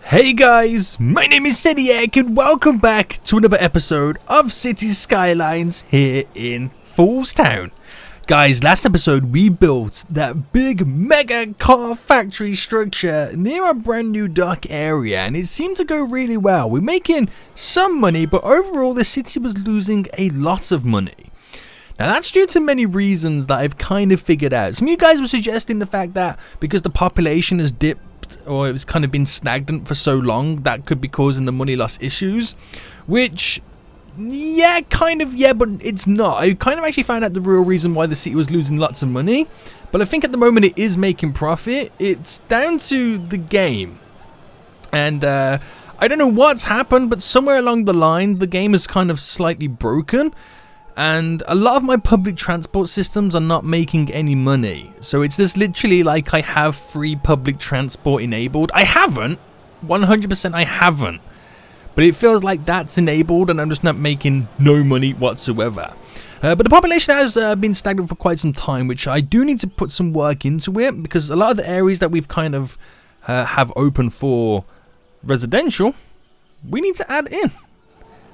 Hey guys, my name is Seniac and welcome back to another episode of City Skylines here in Falls Town. Guys, last episode we built that big mega car factory structure near our brand new dock area and it seemed to go really well. We're making some money, but overall the city was losing a lot of money. Now that's due to many reasons that I've kind of figured out. Some of you guys were suggesting the fact that because the population has dipped or it's kind of been stagnant for so long, that could be causing the money loss issues, which yeah, but it's not. I kind of actually found out the real reason why the city was losing lots of money, but I think at the moment it is making profit. It's down to the game, and I don't know what's happened, but somewhere along the line the game is kind of slightly broken. And a lot of my public transport systems are not making any money. So it's just literally like I have free public transport enabled. I haven't. 100% I haven't. But it feels like that's enabled and I'm just not making no money whatsoever. But the population has been stagnant for quite some time, which I do need to put some work into it. Because a lot of the areas that we've kind of have open for residential, we need to add in.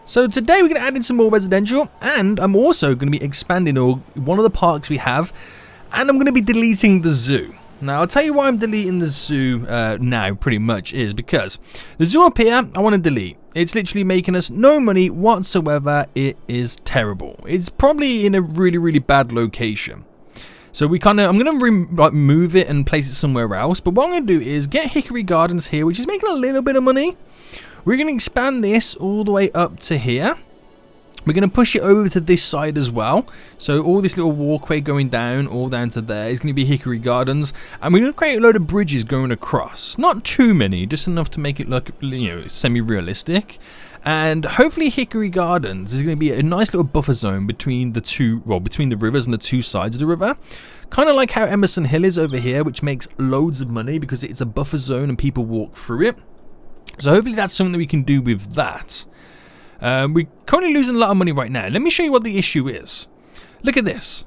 So today we're going to add in some more residential, and I'm also going to be expanding one of the parks we have, and I'm going to be deleting the zoo. Now I'll tell you why I'm deleting the zoo now pretty much is because the zoo up here I want to delete. It's literally making us no money whatsoever. It is terrible. It's probably in a really bad location. So I'm going to move it and place it somewhere else, but what I'm going to do is get Hickory Gardens here, which is making a little bit of money. We're going to expand this all the way up to here. We're going to push it over to this side as well. So all this little walkway going down, all down to there, is going to be Hickory Gardens. And we're going to create a load of bridges going across. Not too many, just enough to make it look, semi-realistic. And hopefully Hickory Gardens is going to be a nice little buffer zone between the between the rivers and the two sides of the river. Kind of like how Emerson Hill is over here, which makes loads of money because it's a buffer zone and people walk through it. So hopefully that's something that we can do with that. We're currently losing a lot of money right now. Let me show you what the issue is. Look at this.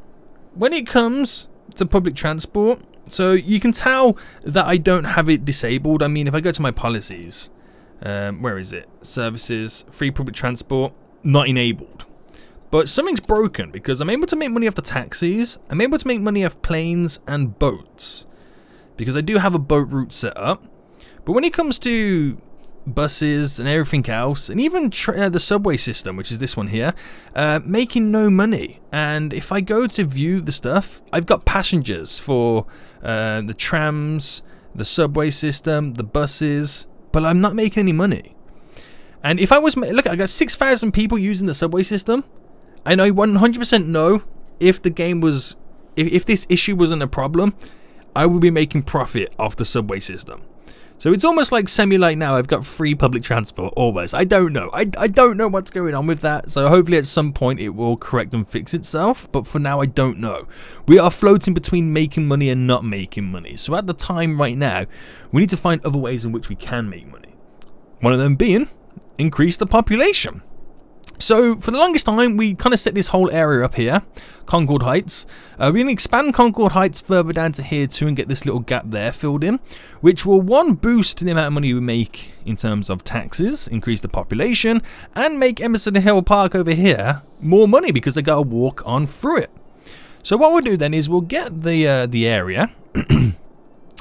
When it comes to public transport, so you can tell that I don't have it disabled. I mean, if I go to my policies, where is it? Services, free public transport, not enabled. But something's broken because I'm able to make money off the taxis. I'm able to make money off planes and boats because I do have a boat route set up. But when it comes to buses and everything else, and even the subway system, which is this one here, making no money. And if I go to view the stuff, I've got passengers for the trams, the subway system, the buses, but I'm not making any money. And if I was, look, I got 6,000 people using the subway system, and I 100% know if the game was, if this issue wasn't a problem, I would be making profit off the subway system. So it's almost like semi-like now I've got free public transport, almost. I don't know. I don't know what's going on with that. So hopefully at some point it will correct and fix itself. But for now, I don't know. We are floating between making money and not making money. So at the time right now, we need to find other ways in which we can make money. One of them being increase the population. So for the longest time, we kind of set this whole area up here, Concord Heights. We're going to expand Concord Heights further down to here too and get this little gap there filled in, which will, one, boost the amount of money we make in terms of taxes, increase the population, and make Emerson Hill Park over here more money because they got to walk on through it. So what we'll do then is we'll get the area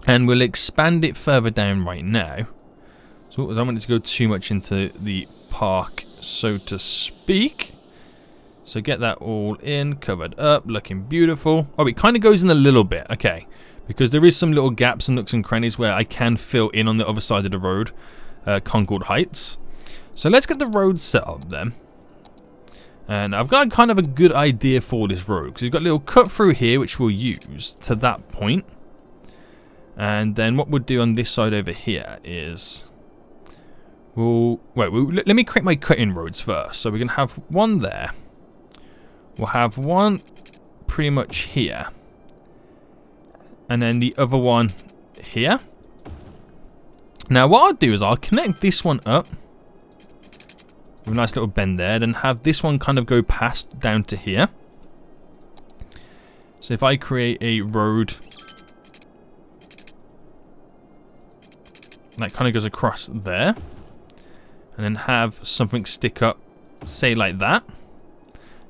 and we'll expand it further down right now. So I don't want it to go too much into the park, so to speak. So get that all in, covered up, looking beautiful. Oh, it kind of goes in a little bit, okay, because there is some little gaps and nooks and crannies where I can fill in on the other side of the road, Concord Heights. So let's get the road set up then. And I've got kind of a good idea for this road because we've got a little cut through here which we'll use to that point. And then what we'll do on this side over here is let me create my cut-in roads first. So we're going to have one there. We'll have one pretty much here. And then the other one here. Now what I'll do is I'll connect this one up with a nice little bend there. Then have this one kind of go past down to here. So if I create a road That kind of goes across there. And then have something stick up, say like that.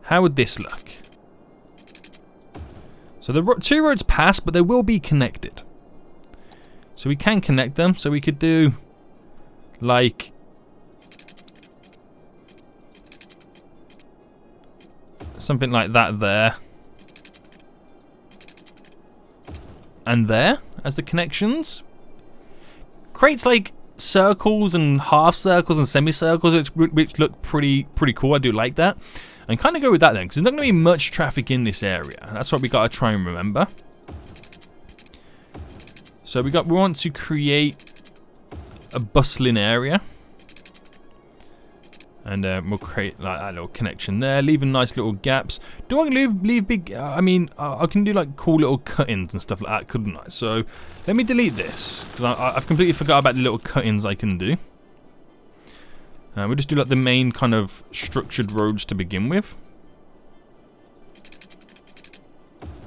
How would this look? So the two roads pass, but they will be connected. So we can connect them. So we could do like something like that there. And there as the connections. Creates like circles and half circles and semicircles, which look pretty cool. I do like that. And kind of go with that then, because there's not going to be much traffic in this area. That's what we got to try and remember. So we want to create a bustling area. And we'll create like a little connection there, leaving nice little gaps. Do I leave big? I mean, I can do like cool little cut-ins and stuff like that, couldn't I? So let me delete this because I've completely forgot about the little cut-ins I can do. We'll just do like the main kind of structured roads to begin with.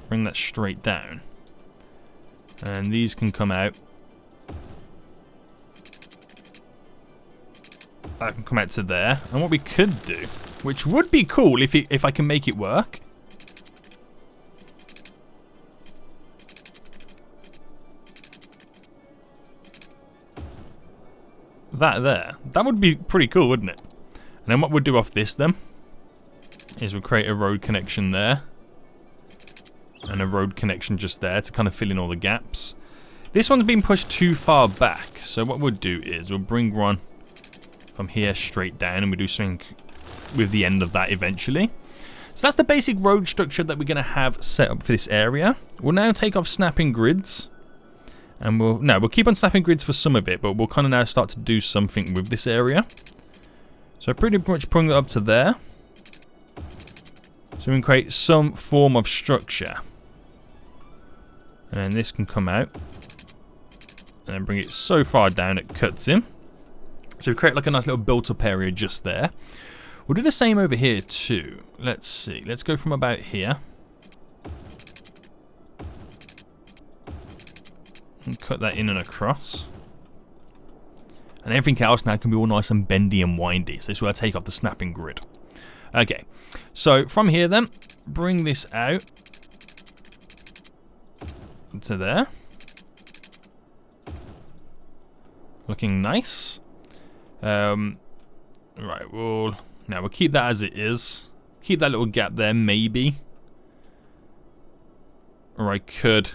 Bring that straight down, and these can come out. That can come out to there. And what we could do, which would be cool if I can make it work. That there. That would be pretty cool, wouldn't it? And then what we'll do off this then is we'll create a road connection there. And a road connection just there to kind of fill in all the gaps. This one's been pushed too far back. So what we'll do is we'll bring one from here straight down, and we do something with the end of that eventually. So that's the basic road structure that we're going to have set up for this area. We'll now take off snapping grids, and we'll keep on snapping grids for some of it, but we'll kind of now start to do something with this area. So pretty much bring it up to there, so we can create some form of structure. And then this can come out, and then bring it so far down it cuts in. So we create like a nice little built-up area just there. We'll do the same over here too. Let's see. Let's go from about here. And cut that in and across. And everything else now can be all nice and bendy and windy. So this is where I take off the snapping grid. Okay. So from here then, bring this out to there. Looking nice. Right, we'll keep that as it is. Keep that little gap there, maybe. Or I could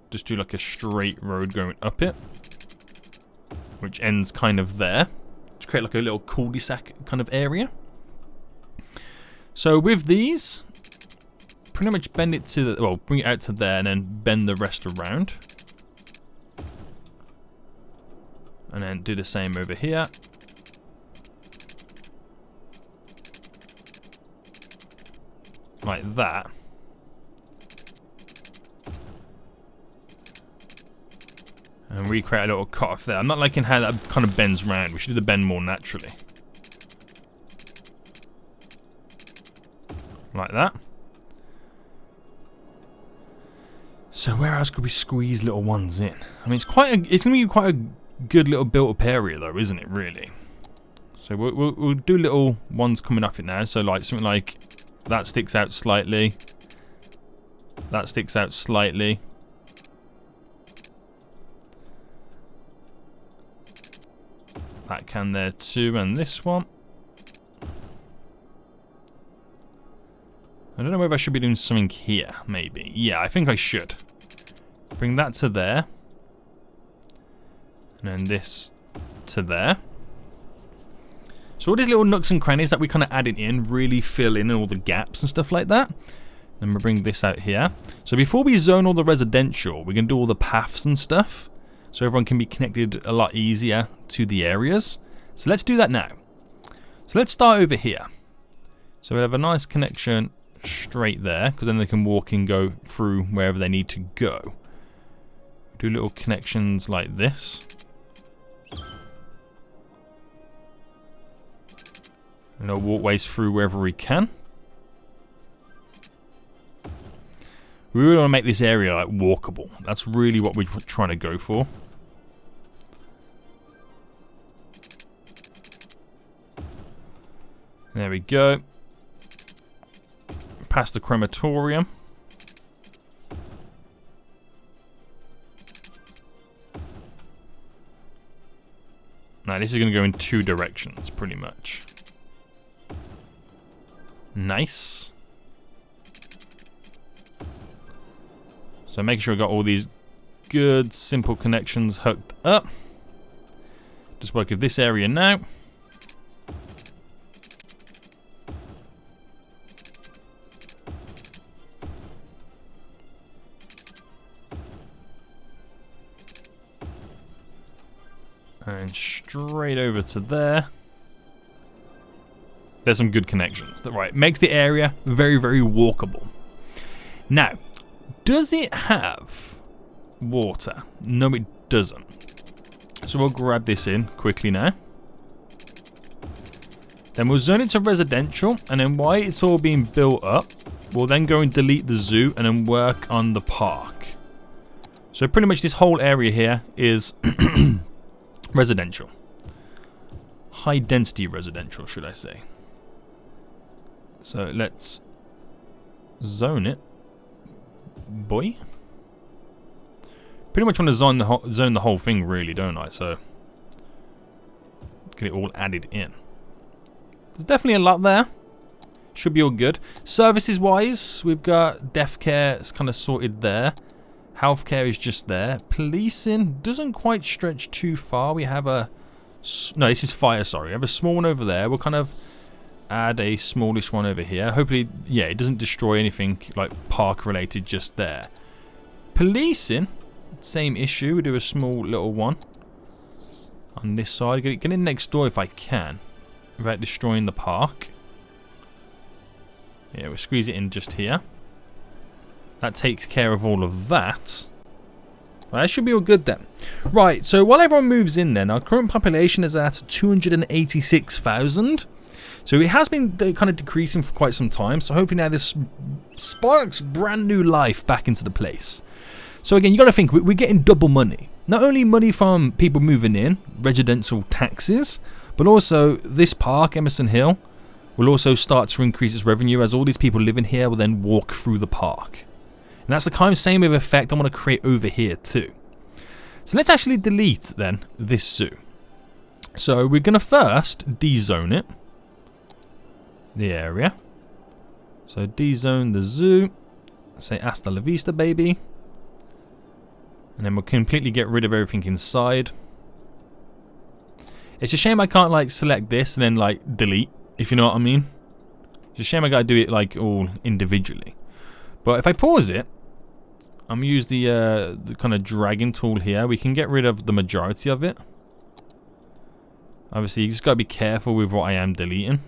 just do like a straight road going up it, which ends kind of there. To create like a little cul-de-sac kind of area. So with these, pretty much bend it to the, well, bring it out to there and then bend the rest around. And then do the same over here. Like that. And recreate a little cut off there. I'm not liking how that kind of bends round. We should do the bend more naturally. Like that. So where else could we squeeze little ones in? I mean, it's going to be quite a good little built-up area though, isn't it, really? So we'll do little ones coming off it now. So like something like that sticks out slightly. That sticks out slightly. That can there too, and this one. I don't know whether I should be doing something here, maybe. Yeah, I think I should. Bring that to there. And then this to there. So all these little nooks and crannies that we kind of added in really fill in all the gaps and stuff like that. Then we'll bring this out here. So before we zone all the residential, we're going to do all the paths and stuff. So everyone can be connected a lot easier to the areas. So let's do that now. So let's start over here. So we have a nice connection straight there, because then they can walk and go through wherever they need to go. Do little connections like this. And little walkways through wherever we can. We really want to make this area like walkable. That's really what we're trying to go for. There we go. Past the crematorium. Now this is going to go in 2 directions, pretty much. Nice. So making sure I got all these good, simple connections hooked up. Just work with this area now. And straight over to there. There's some good connections. Right, makes the area very, very walkable. Now, does it have water? No, it doesn't. So we'll grab this in quickly now. Then we'll zone it to residential, and then while it's all being built up, we'll then go and delete the zoo and then work on the park. So pretty much this whole area here is residential. High density residential, should I say. So let's zone it. Boy. Pretty much want to zone the whole thing, really, don't I? So get it all added in. There's definitely a lot there. Should be all good. Services wise, we've got death care. It's kind of sorted there. Healthcare is just there. Policing doesn't quite stretch too far. We have a... No, this is fire, sorry. We have a small one over there. We'll kind of add a smallish one over here. Hopefully, yeah, it doesn't destroy anything like park related just there. Policing, same issue. We do a small little one on this side. Get in next door if I can without destroying the park. Yeah, we'll squeeze it in just here. That takes care of all of that. Well, that should be all good then. Right, so while everyone moves in then, our current population is at 286,000. So it has been kind of decreasing for quite some time. So hopefully now this sparks brand new life back into the place. So again, you got to think, we're getting double money. Not only money from people moving in, residential taxes, but also this park, Emerson Hill, will also start to increase its revenue as all these people living here will then walk through the park. And that's the kind of same effect I want to create over here too. So let's actually delete then this zoo. So we're going to first dezone it. The area. So dezone the zoo. Say hasta la vista, baby. And then we'll completely get rid of everything inside. It's a shame I can't like select this and then like delete, if you know what I mean. It's a shame I gotta do it like all individually. But if I pause it, I'm gonna use the kind of dragging tool here. We can get rid of the majority of it. Obviously, you just gotta be careful with what I am deleting.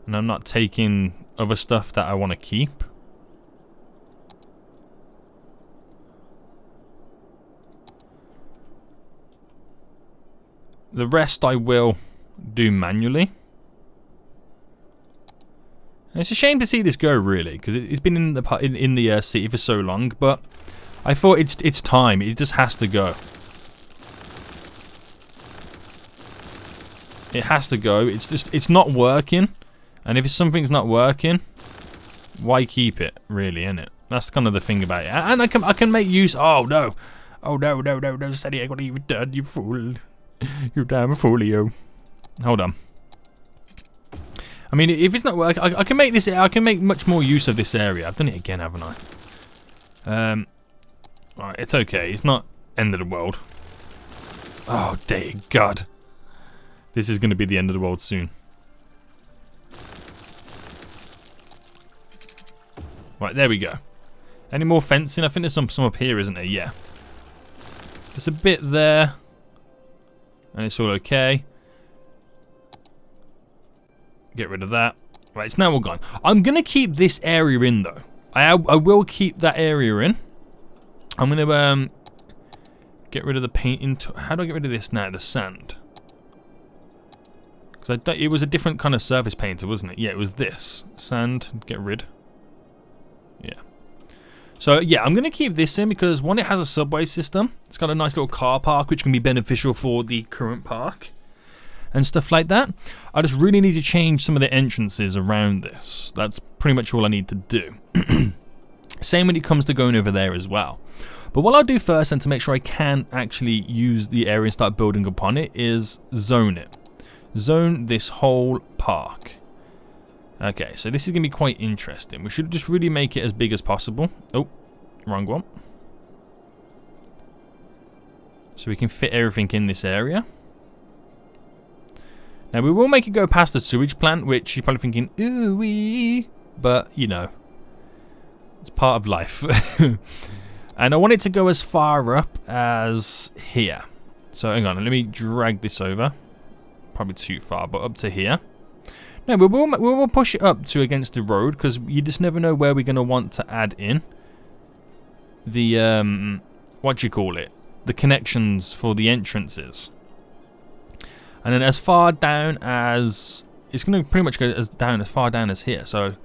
And I'm not taking other stuff that I want to keep. The rest I will do manually. And it's a shame to see this go, really, because it's been in the city for so long. But I thought it's time. It just has to go. It has to go. It's not working. And if something's not working, why keep it, really, innit? That's kind of the thing about it. And I can make use... Oh, no. Oh, no, Sadie, what have you done, you fool? You damn foolio. Hold on. I mean, if it's not working, I can make this... I can make much more use of this area. I've done it again, haven't I? Alright, it's okay. It's not end of the world. Oh, dear God. This is going to be the end of the world soon. Right, there we go. Any more fencing? I think there's some up here, isn't there? Yeah. There's a bit there. And it's all okay. Get rid of that. Right, it's now all gone. I'm going to keep this area in, though. I will keep that area in. I'm going to get rid of the painting. How do I get rid of this now? The sand. Because it was a different kind of surface painter, wasn't it? Yeah, it was this. Sand. Get rid. Yeah. So, yeah, I'm going to keep this in because, one, it has a subway system. It's got a nice little car park, which can be beneficial for the current park. and stuff like that. I just really need to change some of the entrances around this. That's pretty much all I need to do. Same when it comes to going over there as well. But what I'll do first, and to make sure I can actually use the area and start building upon it, is zone it. Zone this whole park. Okay, so this is going to be quite interesting. We should just really make it as big as possible. Oh, wrong one. So we can fit everything in this area. Now we will make it go past the sewage plant, which you're probably thinking, ooh-wee, but you know, it's part of life. And I want it to go as far up as here. So hang on, let me drag this over. Probably too far, but up to here. No, we will push it up to against the road, because you just never know where we're going to want to add in the, what do you call it? The connections for the entrances. And then as far down as, it's going to pretty much go as far down as here. So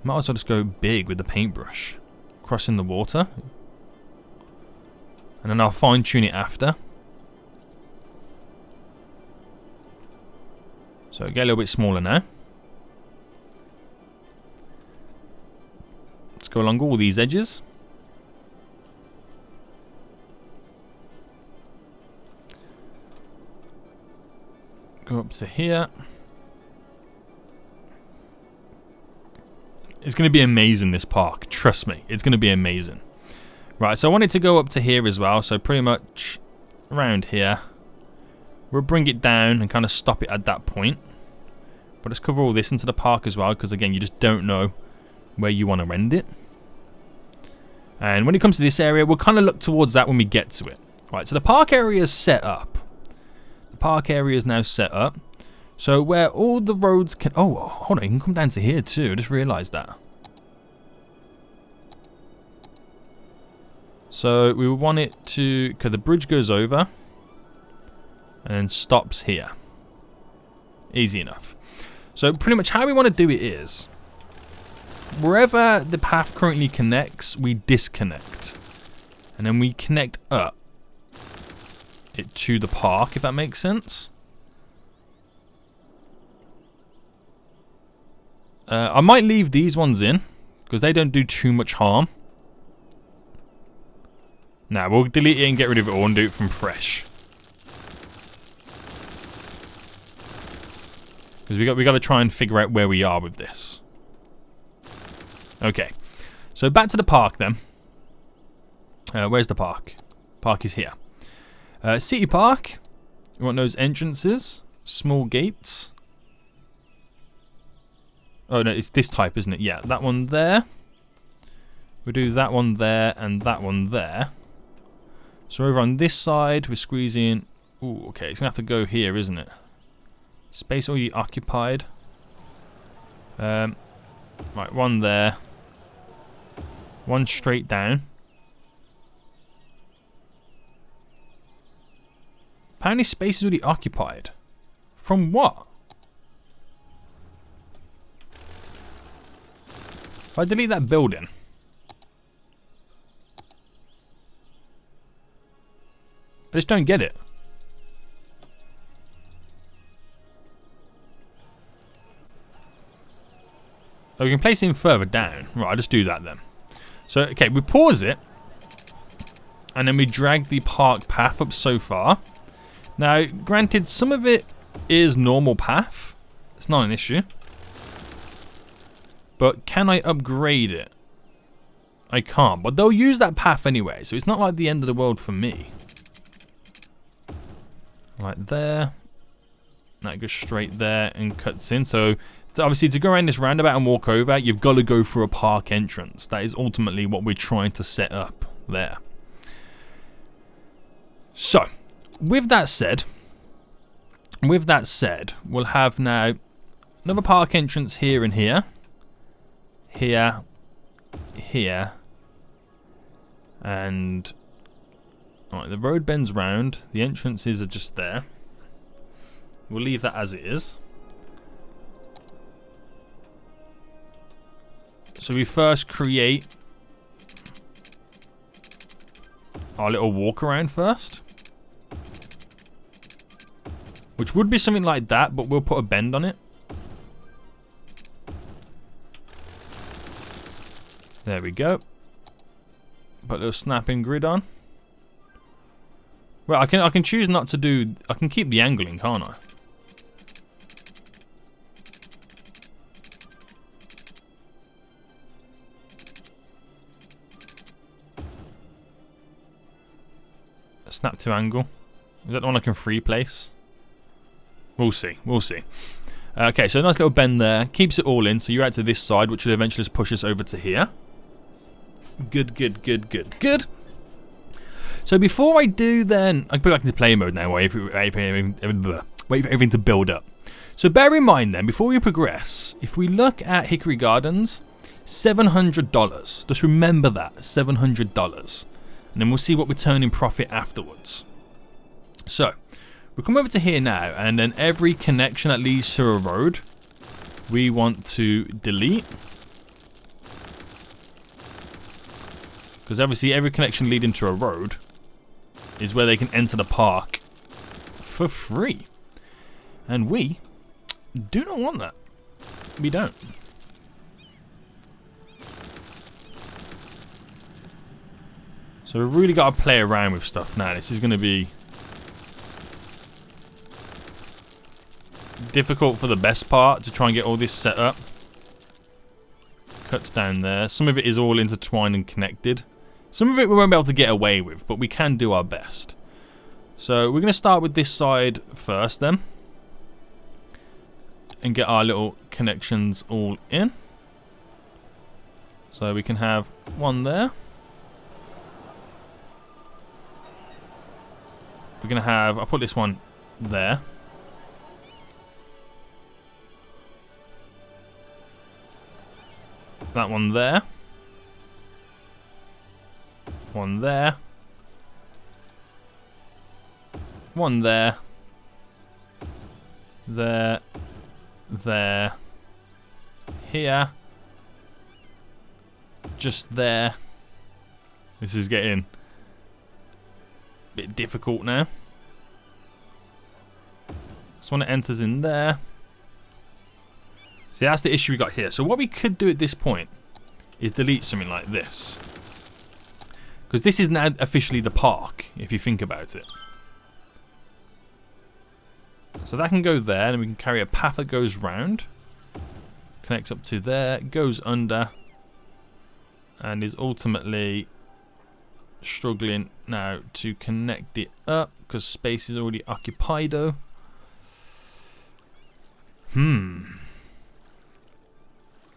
might as well just go big with the paintbrush. Crossing the water. And then I'll fine tune it after. So get a little bit smaller now. Let's go along all these edges. Go up to here. It's going to be amazing, this park. Trust me, it's going to be amazing. Right, so I want it to go up to here as well. So pretty much around here. We'll bring it down and kind of stop it at that point. But let's cover all this into the park as well, because again, you just don't know where you want to end it. And when it comes to this area, we'll kind of look towards that when we get to it. Right, so the park area is set up. The park area is now set up. So where all the roads can... Oh, hold on, you can come down to here too. I just realised that. So we want it to... Okay, the bridge goes over. And then stops here. Easy enough. So pretty much how we want to do it is, wherever the path currently connects, we disconnect. And then we connect up it to the park, if that makes sense. I might leave these ones in, because they don't do too much harm. Now, we'll delete it and get rid of it all and do it from fresh. Because we got to try and figure out where we are with this. Okay, so back to the park then. Where's the park? Park is here. City Park. You want those entrances, small gates. Oh no, it's this type, isn't it? Yeah, that one there. We'll do that one there and that one there. So over on this side, we're squeezing. Ooh, okay, it's gonna have to go here, isn't it? Space already occupied. Right, one there. One straight down. Apparently space is already occupied. From what? If I delete that building. I just don't get it. Oh, we can place him further down. Right, I'll just do that then. So, okay, we pause it. And then we drag the park path up so far. Now, granted, some of it is normal path. It's not an issue. But can I upgrade it? I can't. But they'll use that path anyway. So it's not like the end of the world for me. Right there. That goes straight there and cuts in. So obviously to go around this roundabout and walk over, you've got to go through a park entrance. That is ultimately what we're trying to set up there. So, with that said, we'll have now another park entrance here and here. Here. Here. And alright, the road bends round. The entrances are just there. We'll leave that as it is. So we first create our little walk around first. which would be something like that, but we'll put a bend on it. There we go. Put a little snapping grid on. Well, I can choose not to do. I can keep the angling, can't I? Snap to angle. Is that the one I can free place? We'll see. We'll see. Okay, so a nice little bend there. Keeps it all in. So you're out to this side, which will eventually just push us over to here. Good, good, good, good, good. So before I do, then I can put it back into play mode now. Wait for everything to build up. So bear in mind then, before we progress, if we look at Hickory Gardens, $700. Just remember that, $700. And then we'll see what we turn in profit afterwards. So, we'll come over to here now, and then every connection that leads to a road, we want to delete. Because obviously every connection leading to a road is where they can enter the park for free. And we do not want that. We don't. So we've really got to play around with stuff now. This is going to be difficult for the best part to try and get all this set up. Cuts down there. Some of it is all intertwined and connected. Some of it we won't be able to get away with, but we can do our best. So we're going to start with this side first then. And get our little connections all in. So we can have one there. We're going to have, I'll put this one there. That one there. One there. One there. There. There. Here. Just there. This is getting bit difficult now. This one enters in there. See, that's the issue we got here. So what we could do at this point is delete something like this, because this is now officially the park, if you think about it. So that can go there, and we can carry a path that goes round, connects up to there, goes under, and is ultimately struggling now to connect it up because space is already occupied. Then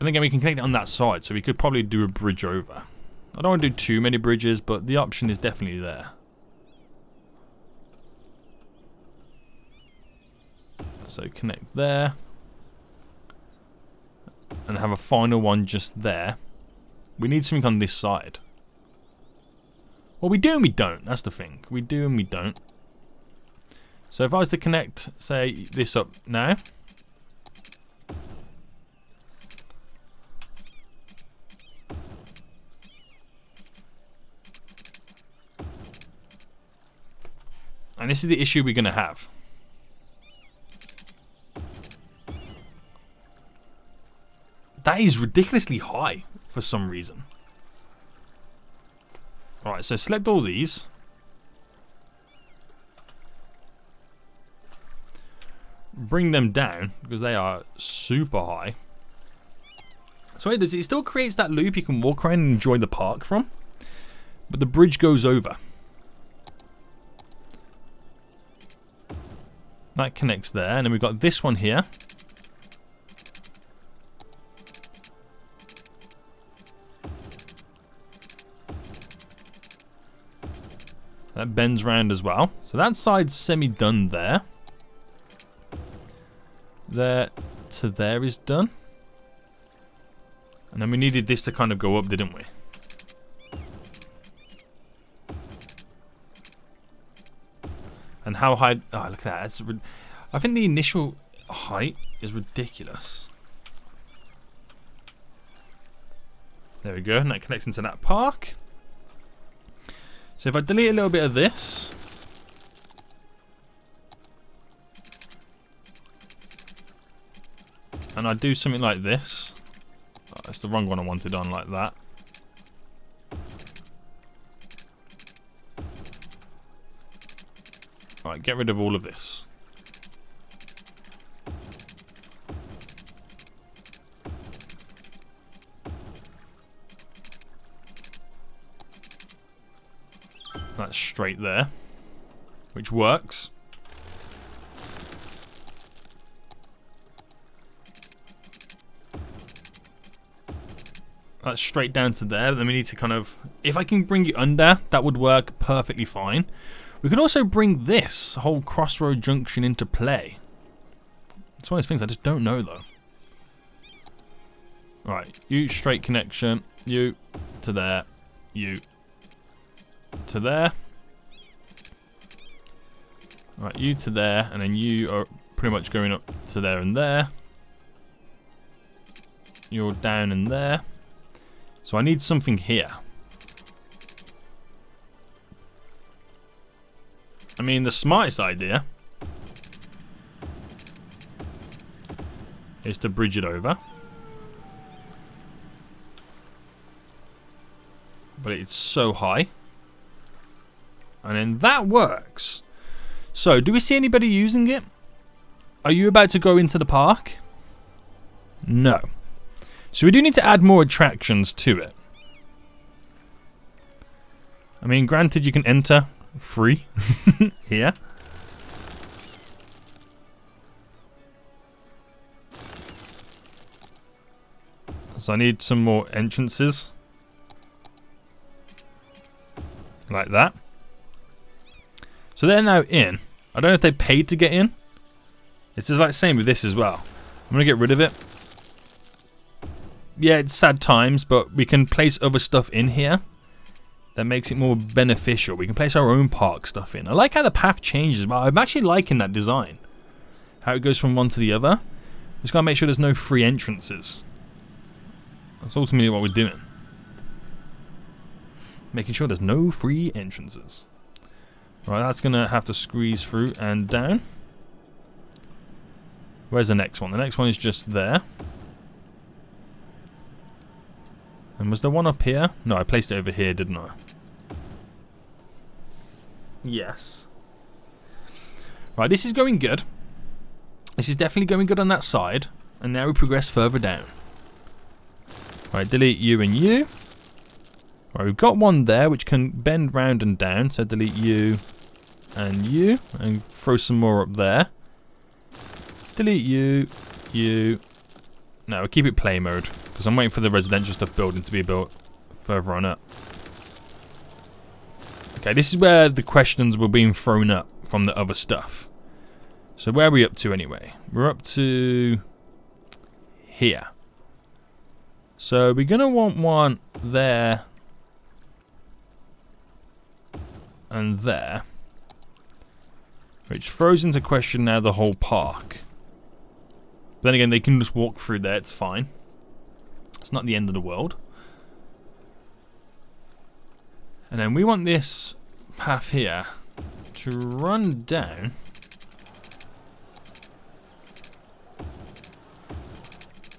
again, we can connect it on that side, so we could probably do a bridge over. I don't want to do too many bridges, but the option is definitely there. So connect there, and have a final one just there. We need something on this side. Well, we do and we don't. That's the thing. We do and we don't. So if I was to connect, say, this up now. And this is the issue we're going to have. That is ridiculously high for some reason. Alright, so select all these. Bring them down, because they are super high. So it still creates that loop you can walk around and enjoy the park from. But the bridge goes over. That connects there, and then we've got this one here. That bends round as well. So that side's semi-done there. There to there is done. And then we needed this to kind of go up, didn't we? And how high... Oh, look at that. I think the initial height is ridiculous. There we go. And that connects into that park. So if I delete a little bit of this, and I do something like this. Oh, it's the wrong one I wanted on, like that. Right, get rid of all of this. That's straight there, which works. That's straight down to there. Then we need to kind of, if I can bring it under, that would work perfectly fine. We could also bring this whole crossroad junction into play. It's one of those things I just don't know though. Right, you straight connection, you to there, you to there. Right, you to there, and then you are pretty much going up to there and there. You're down in there. So I need something here. I mean, the smartest idea is to bridge it over. But it's so high. And then that works. So, do we see anybody using it? Are you about to go into the park? No. So we do need to add more attractions to it. I mean, granted you can enter free here. So I need some more entrances. Like that. So they're now in. I don't know if they paid to get in. It's just like same with this as well. I'm going to get rid of it. Yeah, it's sad times, but we can place other stuff in here that makes it more beneficial. We can place our own park stuff in. I like how the path changes, but I'm actually liking that design. How it goes from one to the other. Just gotta make sure there's no free entrances. That's ultimately what we're doing. Making sure there's no free entrances. Right, that's gonna have to squeeze through and down. Where's the next one? The next one is just there. And was there one up here? No, I placed it over here, didn't I? Yes. Right, this is going good. This is definitely going good on that side. And now we progress further down. Right, delete you and you. Right, we've got one there which can bend round and down. So delete you. And throw some more up there. Delete you. No, we'll keep it play mode. Because I'm waiting for the residential stuff building to be built further on up. Okay, this is where the questions were being thrown up from the other stuff. So where are we up to anyway? We're up to here. So we're going to want one there and there. Which throws into question now the whole park. But then again, they can just walk through there, it's fine. It's not the end of the world. And then we want this path here to run down.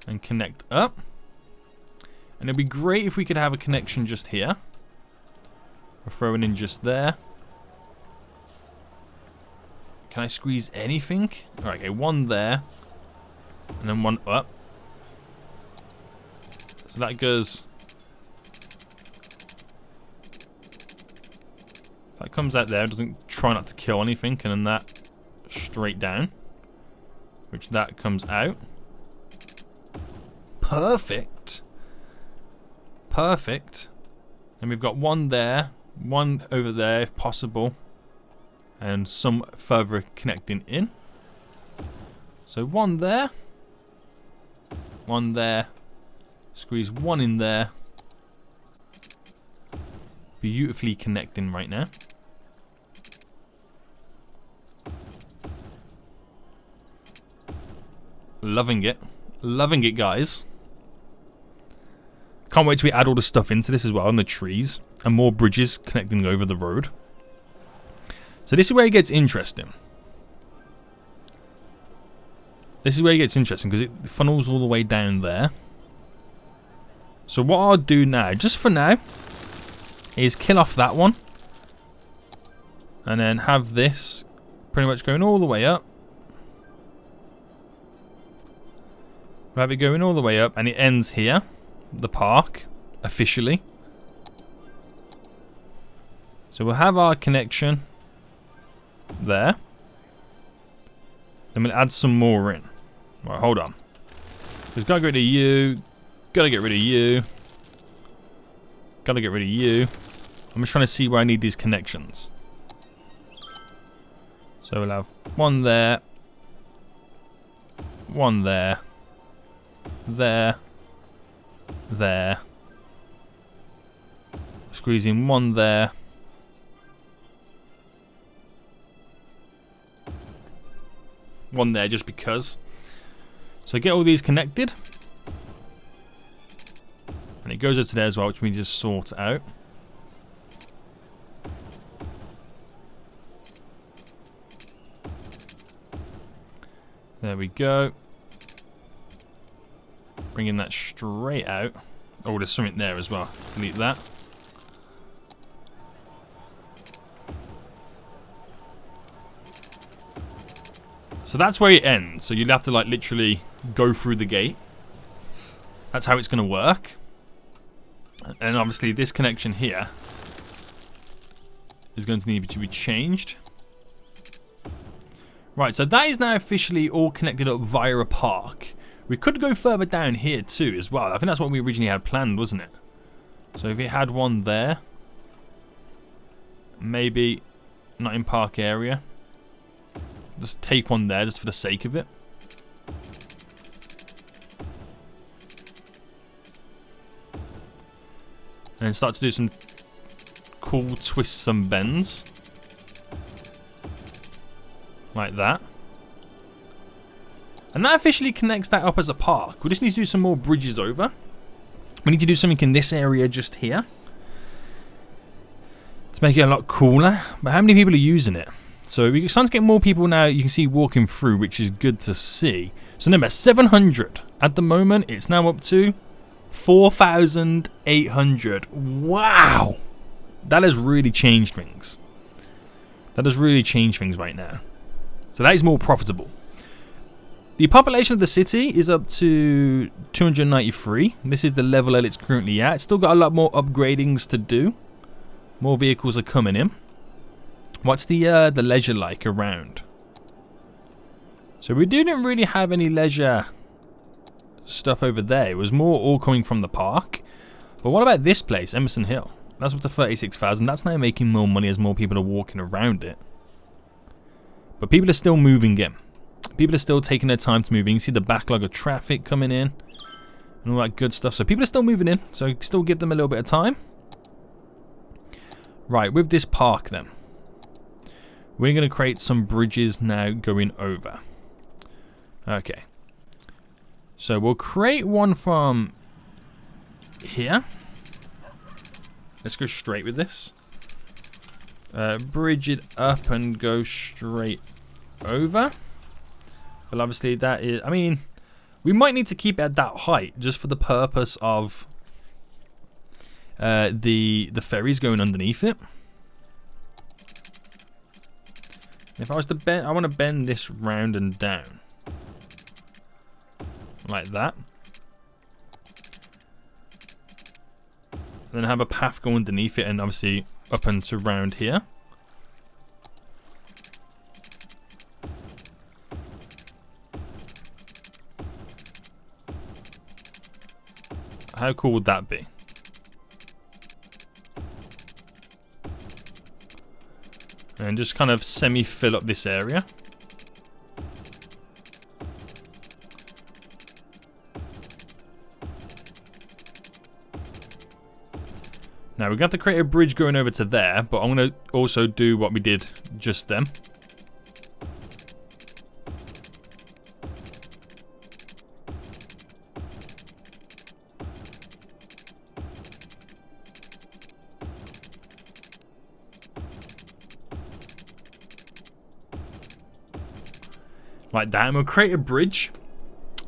And connect up. And it'd be great if we could have a connection just here. We're throwing in just there. Can I squeeze anything? Alright, okay, one there. And then one up. So that goes... That comes out there, doesn't try not to kill anything, and then that straight down. Which that comes out. Perfect. Perfect. And we've got one there, one over there if possible, and some further connecting in. So one there. One there. Squeeze one in there. Beautifully connecting right now. Loving it. Loving it, guys. Can't wait till we add all the stuff into this as well, and the trees, and more bridges connecting over the road. So this is where it gets interesting. This is where it gets interesting because it funnels all the way down there. So what I'll do now, just for now, is kill off that one. And then have this pretty much going all the way up. We'll have it going all the way up and it ends here. The park, officially. So we'll have our connection there. Then we'll add some more in. Right, hold on. We've got to get rid of you. Got to get rid of you. Got to get rid of you. I'm just trying to see where I need these connections. So we'll have one there. One there. There. There. Squeezing one there. One there just because. So get all these connected. And it goes up to there as well, which we just sort out. There we go. Bringing that straight out. Oh, there's something there as well. Delete that. So that's where it ends. So you'd have to like literally go through the gate. That's how it's going to work. And obviously this connection here is going to need to be changed. Right, so that is now officially all connected up via a park. We could go further down here too as well. I think that's what we originally had planned, wasn't it? So if it had one there, maybe not in park area. Just take one there just for the sake of it. And then start to do some cool twists and bends. Like that. And that officially connects that up as a park. We just need to do some more bridges over. We need to do something in this area just here to make it a lot cooler. But how many people are using it? So we're starting to get more people now, you can see, walking through, which is good to see. So number 700. At the moment, it's now up to 4,800. Wow! That has really changed things. That has really changed things right now. So that is more profitable. The population of the city is up to 293. This is the level that it's currently at. It's still got a lot more upgradings to do. More vehicles are coming in. What's the leisure like around? So we didn't really have any leisure stuff over there. It was more all coming from the park. But what about this place, Emerson Hill? That's up to 36,000. That's now making more money as more people are walking around it. But people are still moving in. People are still taking their time to move in. You can see the backlog of traffic coming in and all that good stuff. So people are still moving in. So still give them a little bit of time. Right, with this park then. We're going to create some bridges now going over. Okay. So we'll create one from here. Let's go straight with this. Bridge it up and go straight over. But obviously that is, I mean, we might need to keep it at that height just for the purpose of the ferries going underneath it. If I was to bend, I want to bend this round and down. Like that. And then have a path go underneath it and obviously up and to round here. How cool would that be? And just kind of semi-fill up this area. Now we're going to have to create a bridge going over to there, but I'm going to also do what we did just then. like that, and we'll create a bridge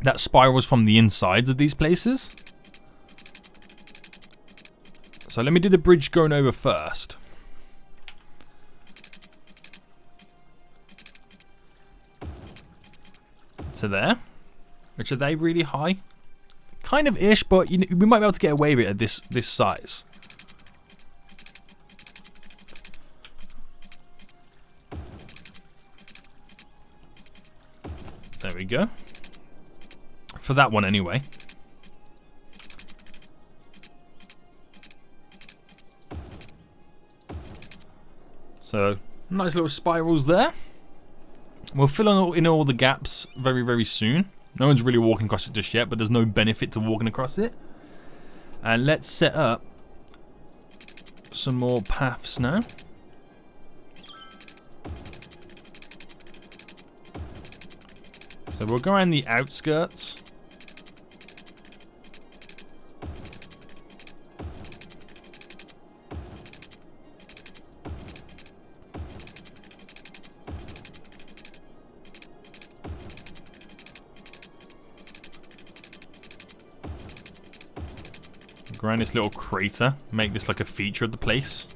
that spirals from the insides of these places. So let me do the bridge going over first. To there. Which, are they really high? Kind of ish, but we might be able to get away with it at this size. There we go. For that one anyway. So, nice little spirals there. We'll fill in all the gaps very, very soon. No one's really walking across it just yet, but there's no benefit to walking across it. And let's set up some more paths now. So we'll go around the outskirts. Go around this little crater, make this like a feature of the place.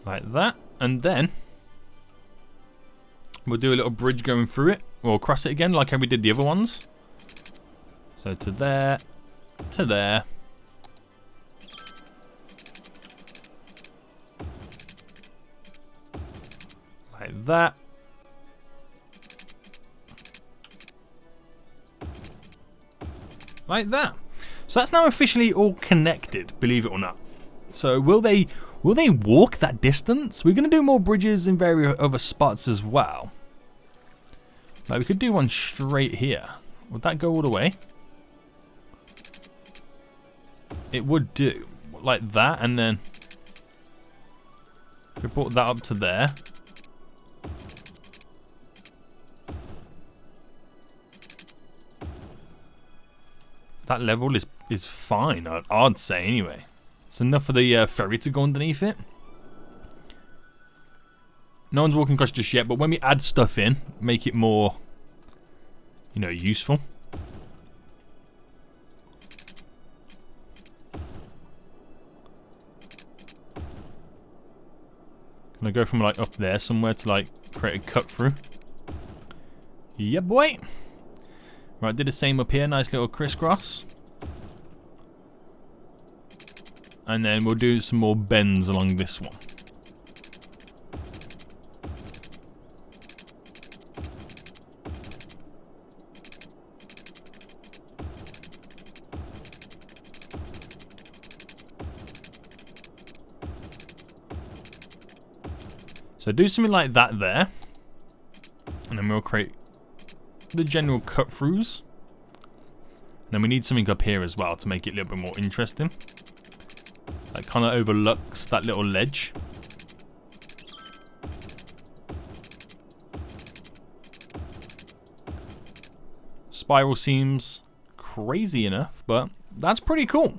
Like that. And then we'll do a little bridge going through it. We'll cross it again like how we did the other ones. So to there, to there. Like that. Like that. So that's now officially all connected, believe it or not. So will they walk that distance? We're going to do more bridges in various other spots as well. Like we could do one straight here. Would that go all the way? It would do. Like that, and then we brought that up to there. That level is fine, I'd say anyway. It's enough for the ferry to go underneath it. No one's walking across just yet, but when we add stuff in, make it more, you know, useful. Can I go from like up there somewhere to like create a cut through? Yeah, boy. Right, did the same up here, nice little crisscross. And then we'll do some more bends along this one. So do something like that there. And then we'll create the general cut throughs. And then we need something up here as well to make it a little bit more interesting. That kind of overlooks that little ledge. Spiral seems crazy enough, but that's pretty cool.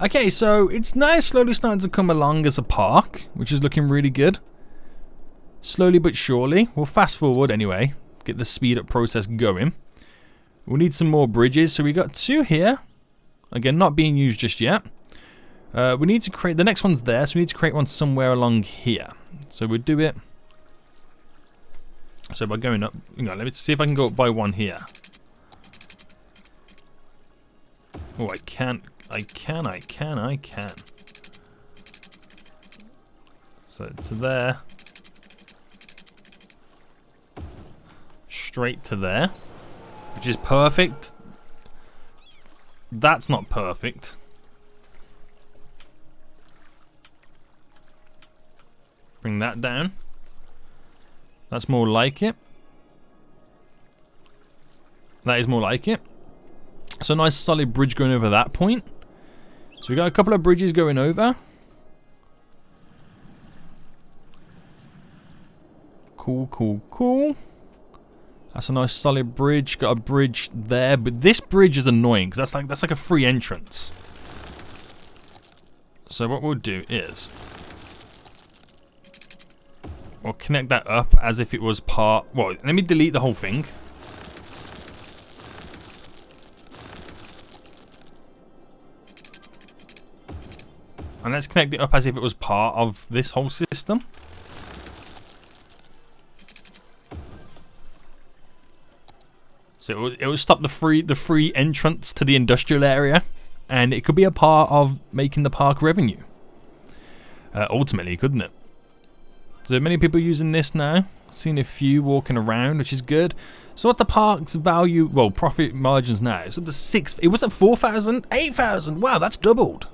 Okay, so it's now slowly starting to come along as a park, which is looking really good. Slowly but surely. We'll fast forward anyway, get the speed up process going. We'll need some more bridges, so we got 2 here. Again, not being used just yet. We need to create, the next one's there, so we need to create one somewhere along here. So we'll do it. So by going up, let me see if I can go up by one here. Oh, I can. So to there. Straight to there. Which is perfect. That's not perfect. Bring that down. That's more like it. That is more like it. So a nice solid bridge going over that point. So we got a couple of bridges going over. Cool. That's a nice solid bridge. Got a bridge there, but this bridge is annoying because that's like a free entrance. So what we'll do is Or connect that up as if it was part... Well, let me delete the whole thing. And let's connect it up as if it was part of this whole system. So it will stop the free entrance to the industrial area, and it could be a part of making the park revenue. Ultimately, couldn't it? So many people using this now. Seen a few walking around, which is good. So what the park's value, well, profit margins now? It's up to 6. It was at 4,000, 8,000. Wow, that's doubled.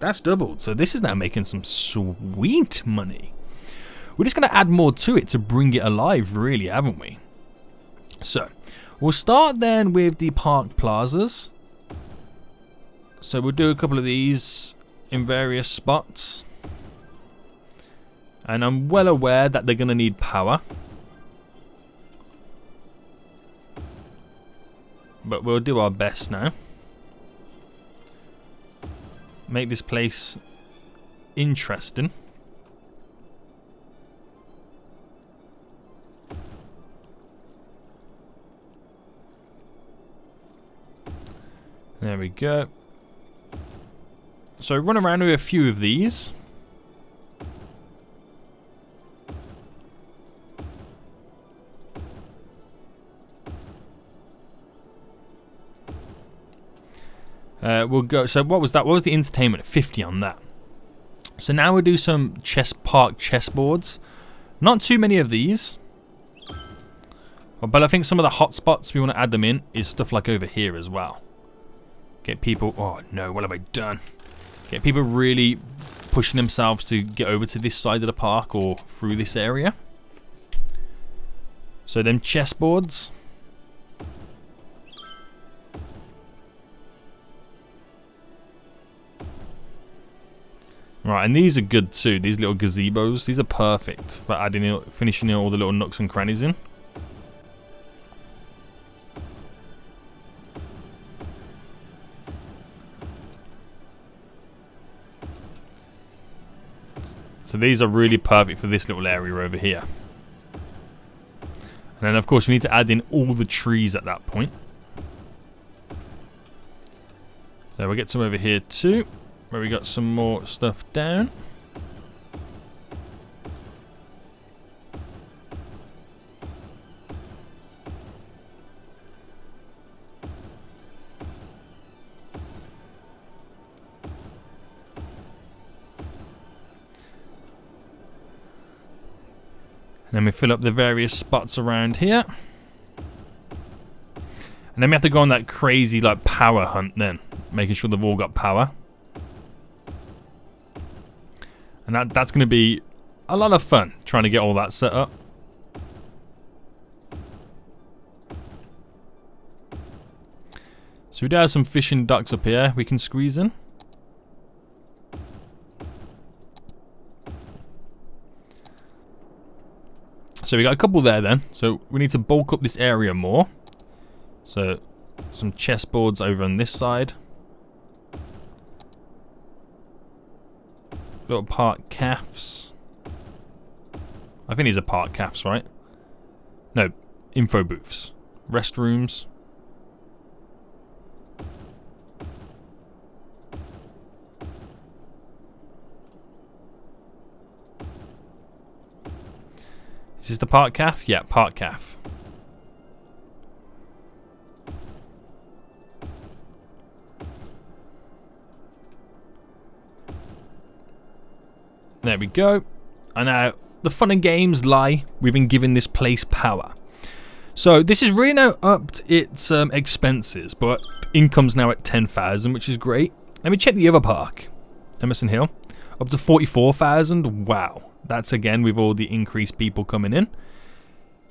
That's doubled. So this is now making some sweet money. We're just going to add more to it to bring it alive, really, haven't we? So we'll start then with the park plazas. So we'll do a couple of these in various spots. And I'm well aware that they're going to need power. But we'll do our best now. Make this place interesting. There we go. So run around with a few of these. We'll go. So what was that? What was the entertainment? 50 on that. So now we'll do some park chessboards. Not too many of these. But I think some of the hot spots we want to add them in is stuff like over here as well. Get people... Oh no, what have I done? Get people really pushing themselves to get over to this side of the park or through this area. So them chessboards. Right, and these are good too. These little gazebos, these are perfect for adding in, finishing in all the little nooks and crannies in. So these are really perfect for this little area over here. And then of course we need to add in all the trees at that point. So we'll get some over here too, where we got some more stuff down. And then we fill up the various spots around here. And then we have to go on that crazy like power hunt then, making sure they've all got power. And that's going to be a lot of fun, trying to get all that set up. So we do have some fishing docks up here we can squeeze in. So we got a couple there then. So we need to bulk up this area more. So some chessboards over on this side. Little park cafes. I think these are park cafes, right? No, info booths. Restrooms. Is this the park caf? Yeah, park caf. There we go. And now the fun and games lie within giving this place power. So this is really now upped its expenses, but income's now at 10,000, which is great. Let me check the other park, Emerson Hill, up to 44,000. Wow, that's again with all the increased people coming in.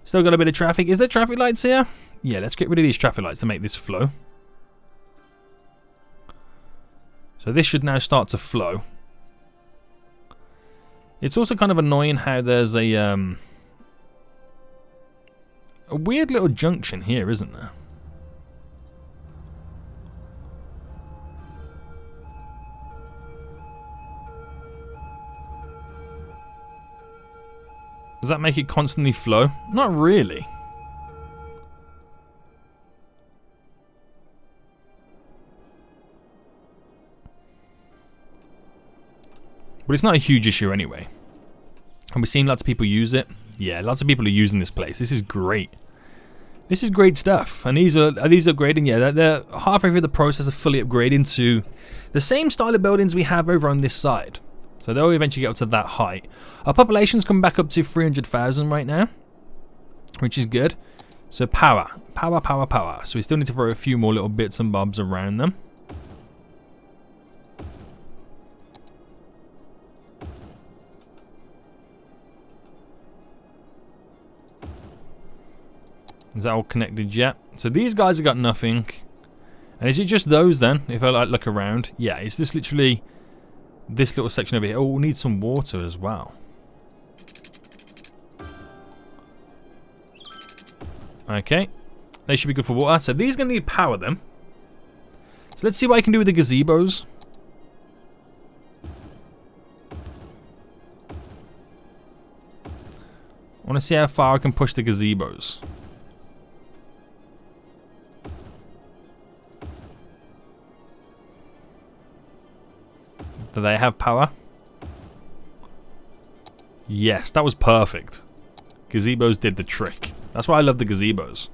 Still got a bit of traffic. Is there traffic lights here? Yeah, let's get rid of these traffic lights to make this flow. So this should now start to flow. It's also kind of annoying how there's a weird little junction here, isn't there? that make it constantly flow? Not really. But it's not a huge issue anyway. And we're seeing lots of people use it. Yeah, lots of people are using this place. This is great. This is great stuff. And these upgrading? Yeah, they're halfway through the process of fully upgrading to the same style of buildings we have over on this side. So they'll eventually get up to that height. Our population's come back up to 300,000 right now, which is good. So power. So we still need to throw a few more little bits and bobs around them. Is that all connected yet? So these guys have got nothing. And is it just those then? If I like look around. Yeah, it's just literally this little section over here. Oh, we need some water as well. Okay. They should be good for water. So these are going to need power then. So let's see what I can do with the gazebos. I want to see how far I can push the gazebos. Do they have power? Yes, that was perfect. Gazebos did the trick. That's why I love the gazebos.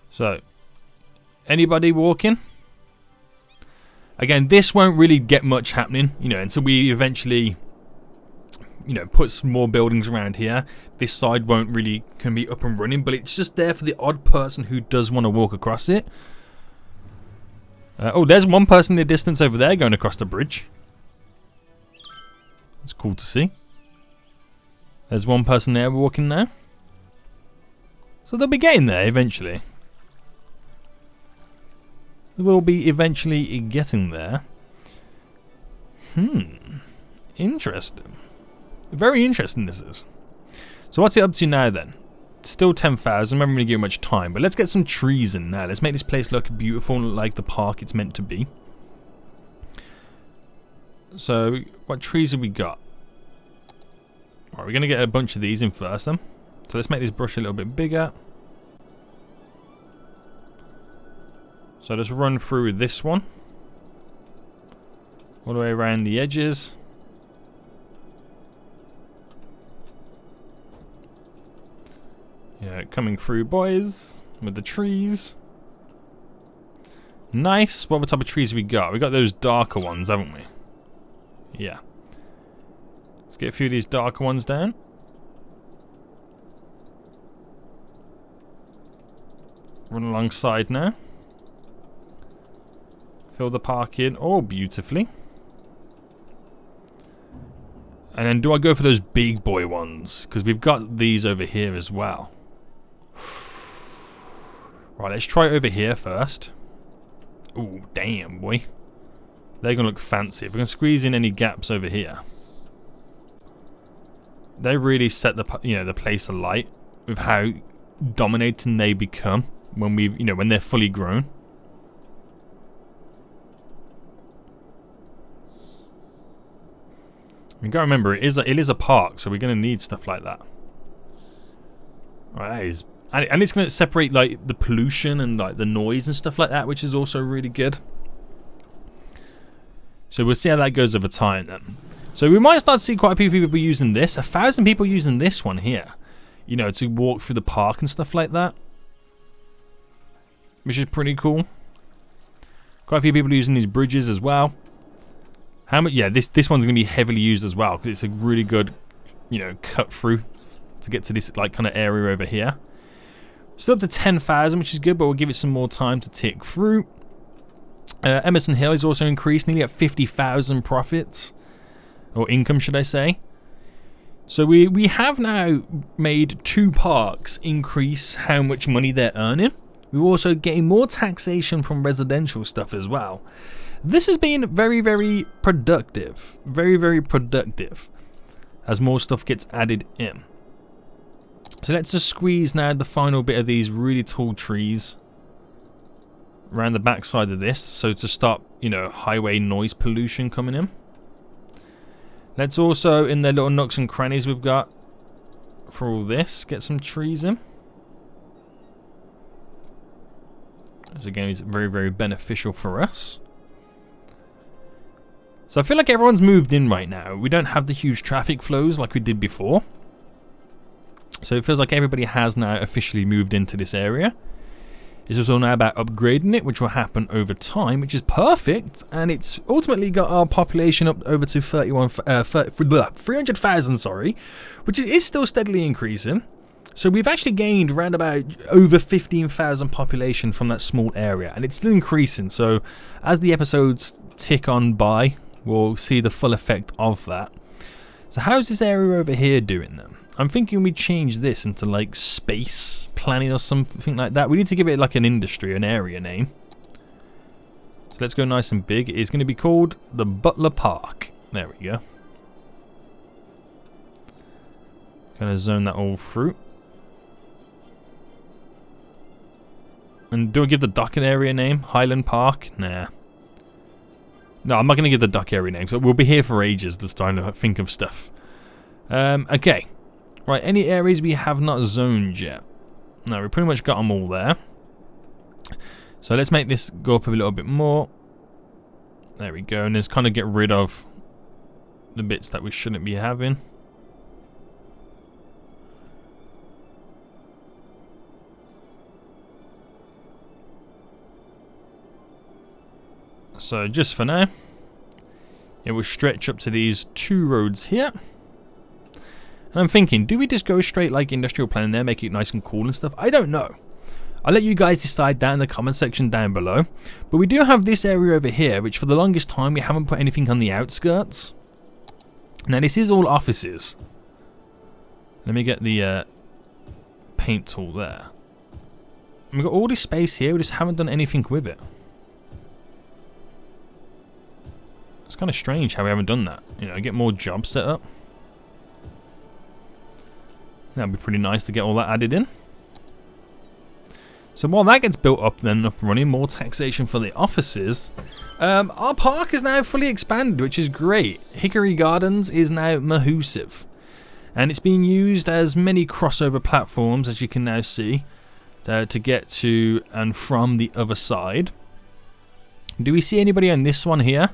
So, anybody walking? Again, this won't really get much happening, you know, until we eventually, you know, put some more buildings around here. This side won't really can be up and running, but it's just there for the odd person who does want to walk across it. Oh, there's one person in the distance over there going across the bridge. It's cool to see. There's one person there walking now. So they'll be getting there eventually. We'll be eventually getting there. Interesting. Very interesting this is. So what's it up to now then? Still 10,000. I'm not really giving much time, but let's get some trees in now. Let's make this place look beautiful, like the park it's meant to be. So, what trees have we got? Alright, we're going to get a bunch of these in first then. So let's make this brush a little bit bigger. So let's run through this one. All the way around the edges. Yeah, coming through, boys, with the trees. Nice. What other type of trees have we got? We got those darker ones, haven't we? Yeah. Let's get a few of these darker ones down. Run alongside now. Fill the park in. Oh, beautifully. And then do I go for those big boy ones? Because we've got these over here as well. Right, let's try it over here first. Ooh, damn, boy. They're going to look fancy. If we can squeeze in any gaps over here. They really set the, you know, the place alight with how dominating they become when we, you know, when they're fully grown. You gotta remember, it is a park, so we're gonna need stuff like that. Right, and it's gonna separate like the pollution and like the noise and stuff like that, which is also really good. So we'll see how that goes over time then. So we might start to see quite a few people using this. 1,000 people using this one here, you know, to walk through the park and stuff like that, which is pretty cool. Quite a few people using these bridges as well. How much? Yeah, this one's gonna be heavily used as well because it's a really good, you know, cut through to get to this like kind of area over here. Still up to 10,000, which is good, but we'll give it some more time to tick through. Emerson Hill is also increased, nearly at 50,000 profits, or income, should I say? So we have now made 2 parks increase how much money they're earning. We're also getting more taxation from residential stuff as well. This has been very, very productive. Very, very productive as more stuff gets added in. So let's just squeeze now the final bit of these really tall trees around the back side of this, so to stop, you know, highway noise pollution coming in. Let's also, in the little nooks and crannies we've got, for all this. Get some trees in. As again, is very, very beneficial for us. So I feel like everyone's moved in right now. We don't have the huge traffic flows like we did before. So it feels like everybody has now officially moved into this area. It's also now about upgrading it, which will happen over time, which is perfect. And it's ultimately got our population up over to 300,000, sorry, which is still steadily increasing. So we've actually gained around about over 15,000 population from that small area, and it's still increasing. So as the episodes tick on by, we'll see the full effect of that. So how's this area over here doing then? I'm thinking we change this into like space planning or something like that. We need to give it like an industry, an area name. So let's go nice and big. It's going to be called the Butler Park. There we go. Going to zone that all through. And do I give the dock an area name? Highland Park? Nah. No, I'm not going to give the dock area name. So we'll be here for ages just trying to think of stuff. Okay. Right, any areas we have not zoned yet? No, we pretty much got them all there. So let's make this go up a little bit more. There we go. And just kind of get rid of the bits that we shouldn't be having. So just for now, it will stretch up to these 2 roads here. And I'm thinking, do we just go straight like industrial planning there, make it nice and cool and stuff? I don't know. I'll let you guys decide down in the comment section down below. But we do have this area over here, which for the longest time we haven't put anything on the outskirts. Now this is all offices. Let me get the paint tool there. And we've got all this space here, we just haven't done anything with it. It's kind of strange how we haven't done that. You know, get more jobs set up. That'd be pretty nice to get all that added in. So while that gets built up then up and running, more taxation for the offices. Our park is now fully expanded, which is great. Hickory Gardens is now massive. And it's being used as many crossover platforms, as you can now see, to get to and from the other side. Do we see anybody on this one here?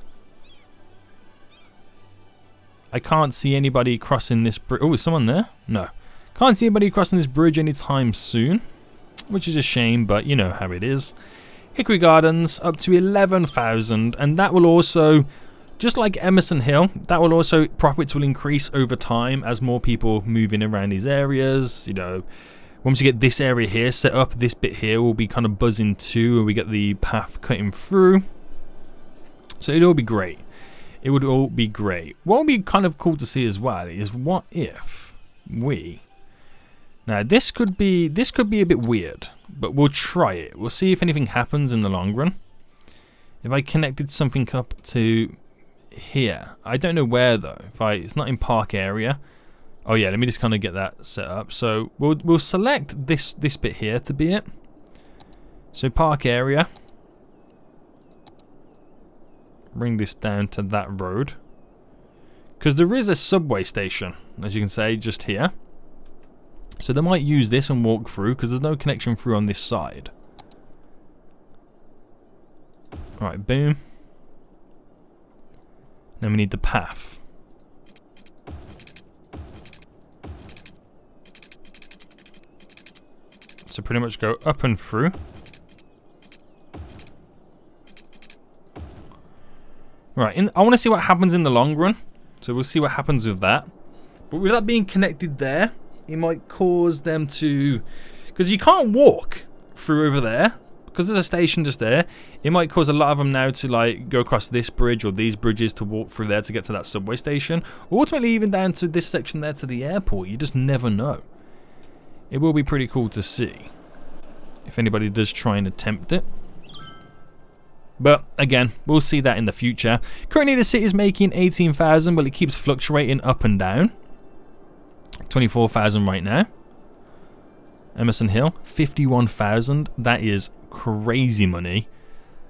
I can't see anybody crossing this bridge. Oh, is someone there? No. Can't see anybody crossing this bridge anytime soon, which is a shame, but you know how it is. Hickory Gardens up to 11,000, and that will also, just like Emerson Hill, that will also, profits will increase over time as more people move in around these areas. You know, once you get this area here set up, this bit here will be kind of buzzing too, and we get the path cutting through. So it'll all be great. It would all be great. What would be kind of cool to see as well is what if we... Now this could be a bit weird, but we'll try it. We'll see if anything happens in the long run. If I connected something up to here, I don't know where though. It's not in park area. Oh yeah, let me just kind of get that set up. So we'll select this bit here to be it. So park area. Bring this down to that road. Because there is a subway station, as you can say, just here. So they might use this and walk through, because there's no connection through on this side. Alright, boom. Then we need the path. So pretty much go up and through. Right, I want to see what happens in the long run. So we'll see what happens with that. But with that being connected there, it might cause them to... Because you can't walk through over there. Because there's a station just there. It might cause a lot of them now to like go across this bridge or these bridges to walk through there to get to that subway station. Or ultimately even down to this section there to the airport. You just never know. It will be pretty cool to see. If anybody does try and attempt it. But again, we'll see that in the future. Currently the city is making 18,000, but it keeps fluctuating up and down. 24,000 right now. Emerson Hill, 51,000. That is crazy money.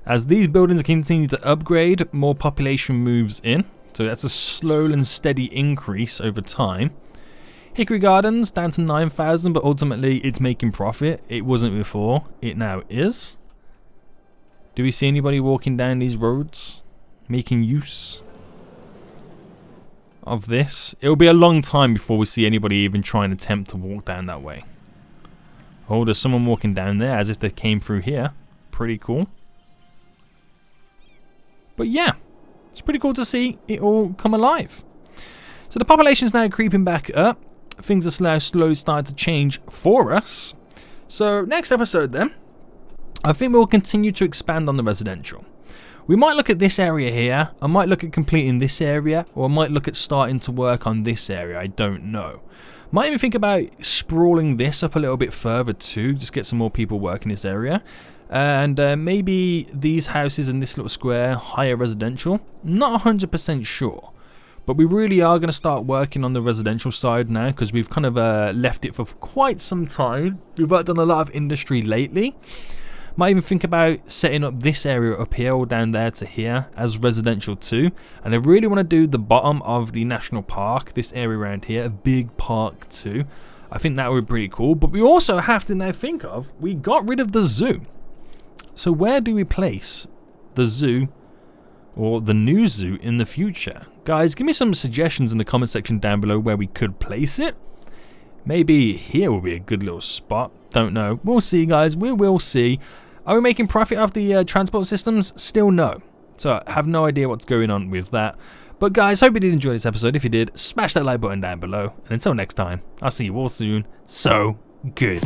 As these buildings continue to upgrade, more population moves in. So that's a slow and steady increase over time. Hickory Gardens down to 9,000, but ultimately it's making profit. It wasn't before, it now is. Do we see anybody walking down these roads, making use of this? It'll be a long time before we see anybody even try and attempt to walk down that way. Oh, there's someone walking down there as if they came through here. Pretty cool. But yeah, it's pretty cool to see it all come alive. So the population's now creeping back up. Things are now slowly starting to change for us. So next episode then, I think we'll continue to expand on the residential. We might look at this area here, I might look at completing this area, or I might look at starting to work on this area, I don't know. Might even think about sprawling this up a little bit further too, just get some more people working this area. And maybe these houses in this little square, higher residential, not 100% sure. But we really are going to start working on the residential side now, because we've kind of left it for quite some time. We've worked on a lot of industry lately. Might even think about setting up this area up here or down there to here as residential too. And I really want to do the bottom of the national park, this area around here, a big park too. I think that would be pretty cool. But we also have to now think of, we got rid of the zoo. So where do we place the zoo or the new zoo in the future? Guys, give me some suggestions in the comment section down below where we could place it. Maybe here will be a good little spot. Don't know. We'll see, guys. We will see. Are we making profit off the transport systems? Still no. So I have no idea what's going on with that. But guys, hope you did enjoy this episode. If you did, smash that like button down below. And until next time, I'll see you all soon. So good.